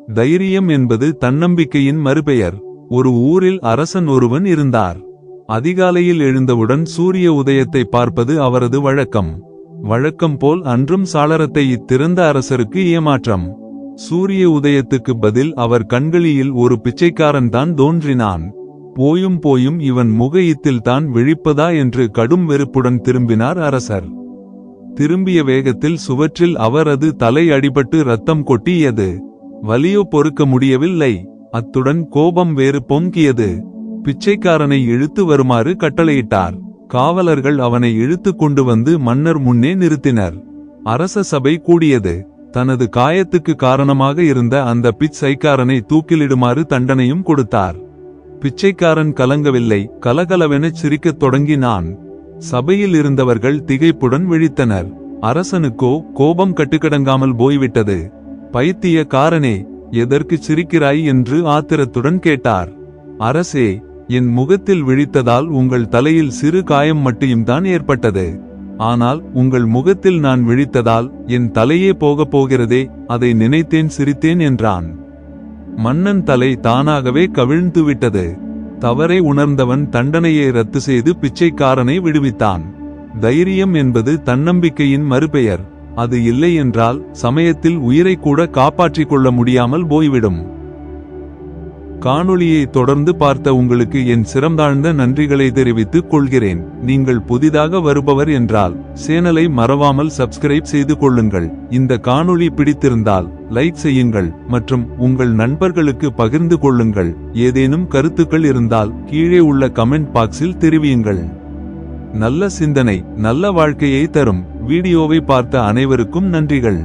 தைரியம் என்பது தன்னம்பிக்கையின் மறுபெயர். ஒரு ஊரில் அரசன் ஒருவன் இருந்தார். அதிகாலையில் எழுந்தவுடன் சூரிய உதயத்தை பார்ப்பது அவரது வழக்கம். வழக்கம் போல் அன்றும் சாளரத்தை திறந்த அரசருக்கு ஏமாற்றம். சூரிய உதயத்துக்கு பதில் அவர் கண்களில் ஒரு பிச்சைக்காரன் தான் தோன்றினான். போயும் போயும் இவன் முகத்தில் தான் விழிப்பதா என்று கடும் வெறுப்புடன் திரும்பினார் அரசர். திரும்பிய வேகத்தில் சுவற்றில் அவரது தலை அடிபட்டு இரத்தம் கொட்டியது. வலியோ பொறுக்க முடியவில்லை. அத்துடன் கோபம் வேறு பொங்கியது. பிச்சைக்காரனை இழுத்து வருமாறு கட்டளையிட்டார். காவலர்கள் அவனை இழுத்து கொண்டு வந்து மன்னர் முன்னே நிறுத்தினர். அரச சபை கூடியது. தனது காயத்துக்கு காரணமாக இருந்த அந்த பிச்சைக்காரனை தூக்கிலிடுமாறு தண்டனையும் கொடுத்தார். பிச்சைக்காரன் கலங்கவில்லை, கலகலவெனச் சிரிக்கத் தொடங்கினான். சபையில் இருந்தவர்கள் திகைப்புடன் விழித்தனர். அரசனுக்கோ கோபம் கட்டுக்கடங்காமல் போய்விட்டது. பைத்திய காரனே, எதற்கு சிரிக்கிறாய் என்று ஆத்திரத்துடன் கேட்டார். அரசே, என் முகத்தில் விழித்ததால் உங்கள் தலையில் சிறு காயம் மட்டும்தான் ஏற்பட்டது. ஆனால் உங்கள் முகத்தில் நான் விழித்ததால் என் தலையே போகப் போகிறதே, அதை நினைத்தேன் சிரித்தேன் என்றான். மன்னன் தலை தானாகவே கவிழ்ந்துவிட்டது. தவறை உணர்ந்தவன் தண்டனையை ரத்து செய்து பிச்சைக்காரனை விடுவித்தான். தைரியம் என்பது தன்னம்பிக்கையின் மறுபெயர். அது இல்லை என்றால் சமயத்தில் உயிரை கூட காப்பாற்றிக் கொள்ள முடியாமல் போய்விடும். காணொளியை தொடர்ந்து பார்த்த உங்களுக்கு என் சிறந்தாழ்ந்த நன்றிகளை தெரிவித்துக் கொள்கிறேன். நீங்கள் புதிதாக வருபவர் என்றால் சேனலை மறவாமல் சப்ஸ்கிரைப் செய்து கொள்ளுங்கள். இந்த காணொளி பிடித்திருந்தால் லைக் செய்யுங்கள் மற்றும் உங்கள் நண்பர்களுக்கு பகிர்ந்து கொள்ளுங்கள். ஏதேனும் கருத்துக்கள் இருந்தால் கீழே உள்ள கமெண்ட் பாக்ஸில் தெரிவியுங்கள். நல்ல சிந்தனை நல்ல வாழ்க்கையை தரும். வீடியோவை பார்த்த அனைவருக்கும் நன்றிகள்.